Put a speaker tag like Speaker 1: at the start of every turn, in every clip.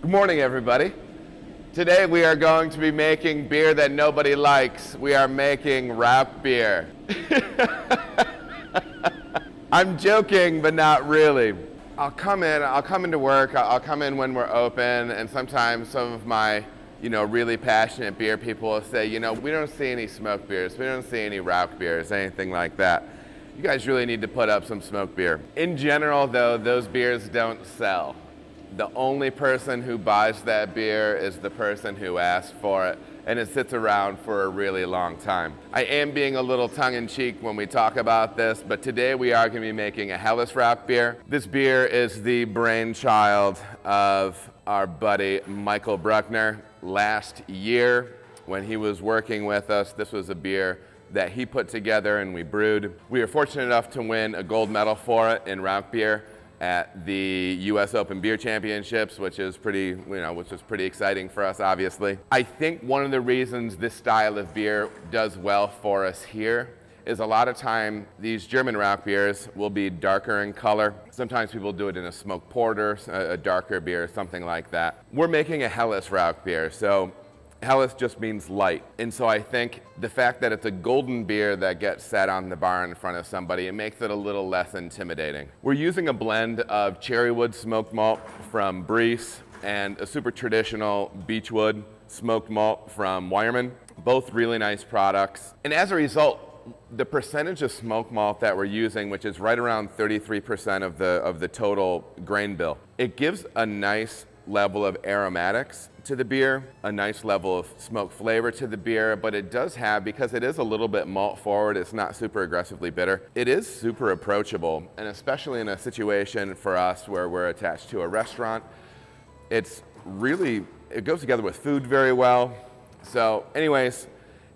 Speaker 1: Good morning, everybody. Today we are going to be making beer that nobody likes. We are making Rauchbier. I'm joking, but not really. I'll come into work, I'll come in when we're open, and sometimes some of my, really passionate beer people will say, we don't see any smoke beers, we don't see any Rauch beers, anything like that. You guys really need to put up some smoke beer. In general, though, those beers don't sell. The only person who buys that beer is the person who asked for it, and it sits around for a really long time. I am being a little tongue-in-cheek when we talk about this, but today we are going to be making a Helles Rauchbier. This beer is the brainchild of our buddy Michael Bruckner. Last year, when he was working with us, this was a beer that he put together and we brewed. We were fortunate enough to win a gold medal for it in Rauchbier at the U.S. Open Beer Championships, which is pretty exciting for us, obviously. I think one of the reasons this style of beer does well for us here is a lot of time these German Rauch beers will be darker in color. Sometimes people do it in a smoked porter, a darker beer, something like that. We're making a Helles Rauch beer, so Helles just means light. And so I think the fact that it's a golden beer that gets set on the bar in front of somebody, it makes it a little less intimidating. We're using a blend of cherrywood smoked malt from Breeze and a super traditional beechwood smoked malt from Weyermann. Both really nice products. And as a result, the percentage of smoked malt that we're using, which is right around 33% of the total grain bill, it gives a nice level of aromatics to the beer, a nice level of smoke flavor to the beer, but it does have, because it is a little bit malt forward, it's not super aggressively bitter, it is super approachable, and especially in a situation for us where we're attached to a restaurant, it goes together with food very well. So anyways,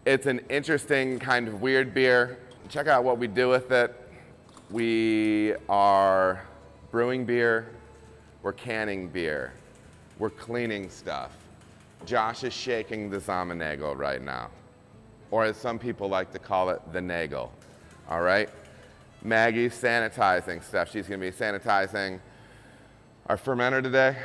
Speaker 1: it's an interesting kind of weird beer. Check out what we do with it. We are brewing beer, we're canning beer, we're cleaning stuff. Josh is shaking the Zammenagel right now, or as some people like to call it, the Nagel, all right? Maggie's sanitizing stuff. She's gonna be sanitizing our fermenter today.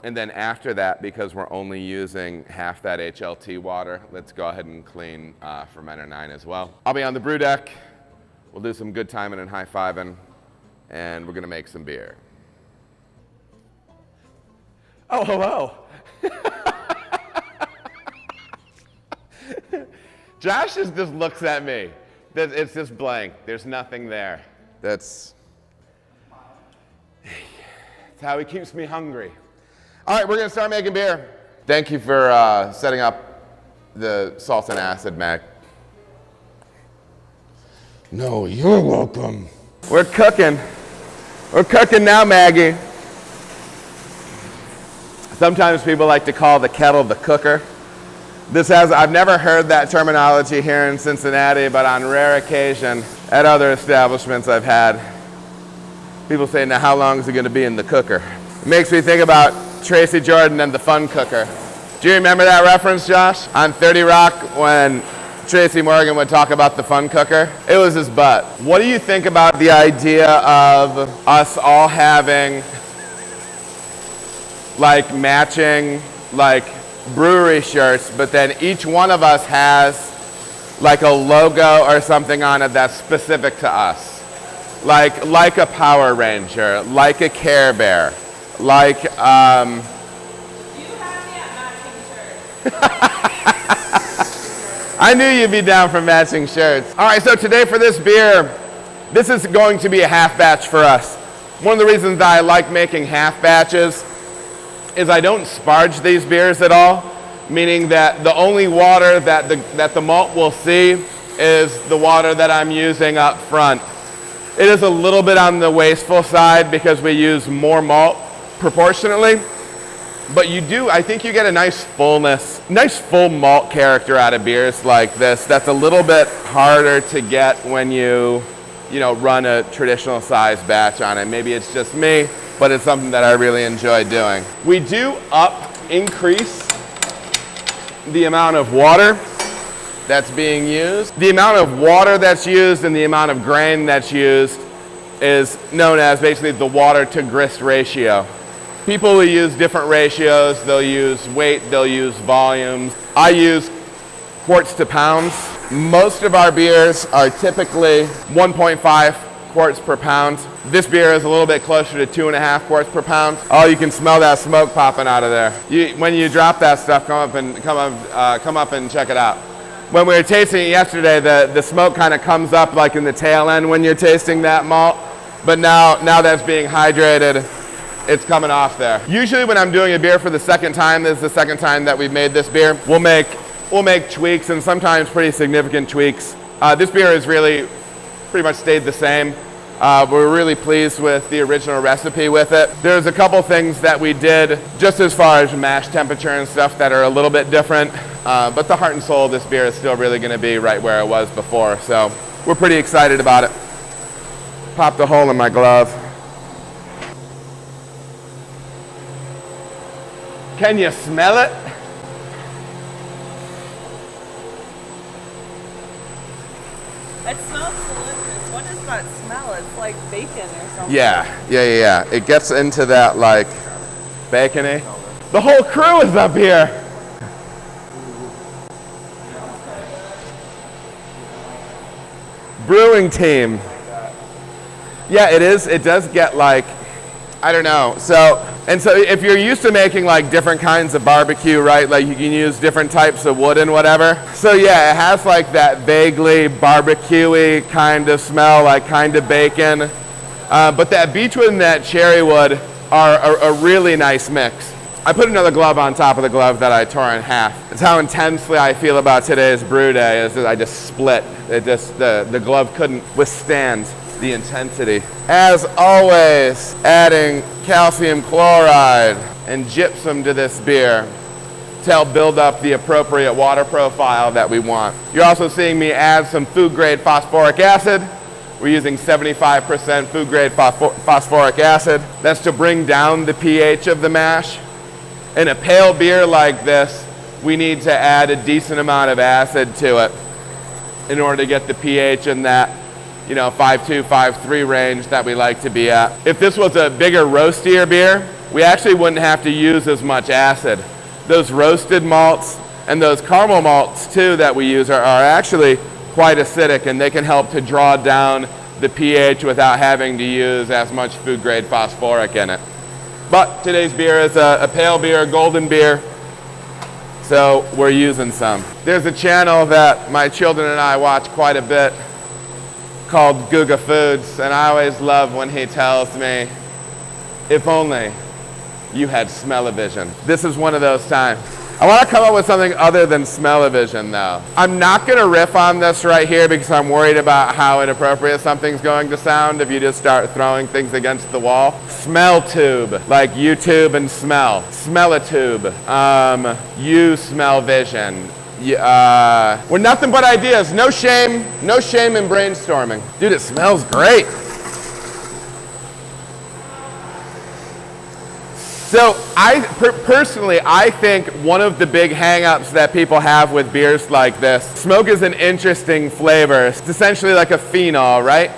Speaker 1: And then after that, because we're only using half that HLT water, let's go ahead and clean fermenter 9 as well. I'll be on the brew deck. We'll do some good timing and high-fiving, and we're gonna make some beer. Oh, hello. Josh just looks at me. It's just blank. There's nothing there. That's how he keeps me hungry. All right, we're going to start making beer. Thank you for setting up the salt and acid, Mac. No, you're welcome. We're cooking. We're cooking now, Maggie. Sometimes people like to call the kettle the cooker. I've never heard that terminology here in Cincinnati, but on rare occasion at other establishments I've had, people say, now how long is it going to be in the cooker? It makes me think about Tracy Jordan and the Fun Cooker. Do you remember that reference, Josh? On 30 Rock, when Tracy Morgan would talk about the Fun Cooker, it was his butt. What do you think about the idea of us all having matching brewery shirts, but then each one of us has a logo or something on it that's specific to us? Like a Power Ranger, like a Care Bear, You have me at matching shirts. I knew you'd be down for matching shirts. All right, so today for this beer, this is going to be a half batch for us. One of the reasons that I like making half batches is I don't sparge these beers at all, meaning that the only water that the malt will see is the water that I'm using up front. It is a little bit on the wasteful side because we use more malt proportionately, but I think you get a nice fullness, nice full malt character out of beers like this. That's a little bit harder to get when you run a traditional size batch on it. Maybe it's just me, but it's something that I really enjoy doing. We do increase the amount of water that's being used. The amount of water that's used and the amount of grain that's used is known as basically the water to grist ratio. People will use different ratios. They'll use weight, they'll use volumes. I use quarts to pounds. Most of our beers are typically 1.5 quarts per pound. This beer is a little bit closer to 2.5 quarts per pound. Oh, you can smell that smoke popping out of there. When you drop that stuff, come up and check it out. When we were tasting it yesterday, the smoke kind of comes up like in the tail end when you're tasting that malt. But now that's being hydrated, it's coming off there. Usually when I'm doing a beer for the second time, this is the second time that we've made this beer, we'll make tweaks, and sometimes pretty significant tweaks. This beer has really pretty much stayed the same. We're really pleased with the original recipe with it. There's a couple things that we did just as far as mash temperature and stuff that are a little bit different, but the heart and soul of this beer is still really going to be right where it was before, so we're pretty excited about it. Popped a hole in my glove. Can you smell it?
Speaker 2: It smells delicious. What is that smell? It's like bacon or something.
Speaker 1: Yeah. It gets into that like bacony. The whole crew is up here. Brewing team. Yeah, it is. It does get like, I don't know. So if you're used to making like different kinds of barbecue, right? Like you can use different types of wood and whatever. So yeah, it has like that vaguely barbecue-y kind of smell, like kind of bacon. But that beechwood and that cherry wood are a really nice mix. I put another glove on top of the glove that I tore in half. It's how intensely I feel about today's brew day, is that I just split. The glove couldn't withstand the intensity. As always, adding calcium chloride and gypsum to this beer to help build up the appropriate water profile that we want. You're also seeing me add some food-grade phosphoric acid. We're using 75% food-grade phosphoric acid. That's to bring down the pH of the mash. In a pale beer like this, we need to add a decent amount of acid to it in order to get the pH in that 5.2, 5.3 range that we like to be at. If this was a bigger, roastier beer, we actually wouldn't have to use as much acid. Those roasted malts and those caramel malts too that we use are actually quite acidic, and they can help to draw down the pH without having to use as much food-grade phosphoric in it. But today's beer is a pale beer, a golden beer, so we're using some. There's a channel that my children and I watch quite a bit called Guga Foods, and I always love when he tells me, if only you had smell-o-vision. This is one of those times. I want to come up with something other than smell-o-vision though. I'm not going to riff on this right here because I'm worried about how inappropriate something's going to sound if you just start throwing things against the wall. Smell tube, like YouTube and smell. Smell-a-tube. You smell vision. We're nothing but ideas. No shame in brainstorming. Dude, it smells great. So personally, I think one of the big hang-ups that people have with beers like this, smoke is an interesting flavor. It's essentially like a phenol, right?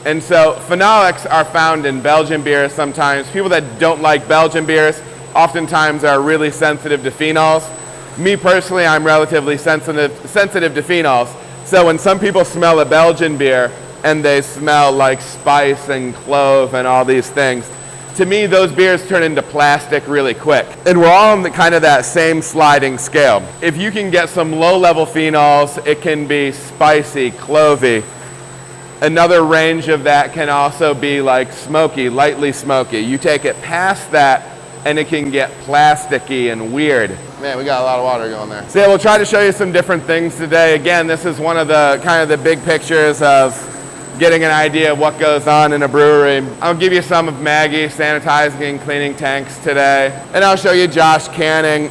Speaker 1: And so phenolics are found in Belgian beers sometimes. People that don't like Belgian beers oftentimes are really sensitive to phenols. Me personally, I'm relatively sensitive to phenols. So when some people smell a Belgian beer and they smell like spice and clove and all these things, to me, those beers turn into plastic really quick. And we're all on kind of that same sliding scale. If you can get some low-level phenols, it can be spicy, clovey. Another range of that can also be like smoky, lightly smoky. You take it past that, and it can get plasticky and weird. Man, we got a lot of water going there. So yeah, we'll try to show you some different things today. Again, this is one of the kind of the big pictures of getting an idea of what goes on in a brewery. I'll give you some of Maggie sanitizing and cleaning tanks today. And I'll show you Josh canning.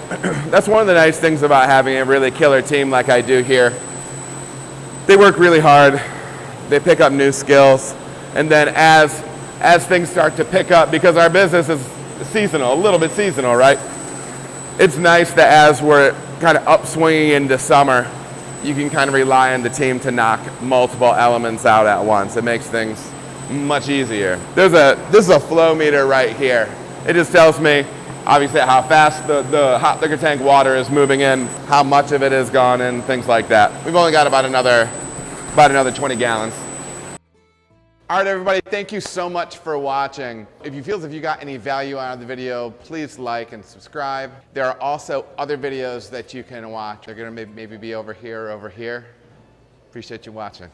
Speaker 1: That's one of the nice things about having a really killer team like I do here. They work really hard. They pick up new skills. And then as things start to pick up, because our business is seasonal, a little bit seasonal, right? It's nice that as we're kind of upswinging into summer, you can kind of rely on the team to knock multiple elements out at once. It makes things much easier. This is a flow meter right here. It just tells me, obviously, how fast the hot liquor tank water is moving in, how much of it has gone in, things like that. We've only got about another 20 gallons. All right, everybody, thank you so much for watching. If you feel as if you got any value out of the video, please like and subscribe. There are also other videos that you can watch. They're gonna maybe be over here or over here. Appreciate you watching.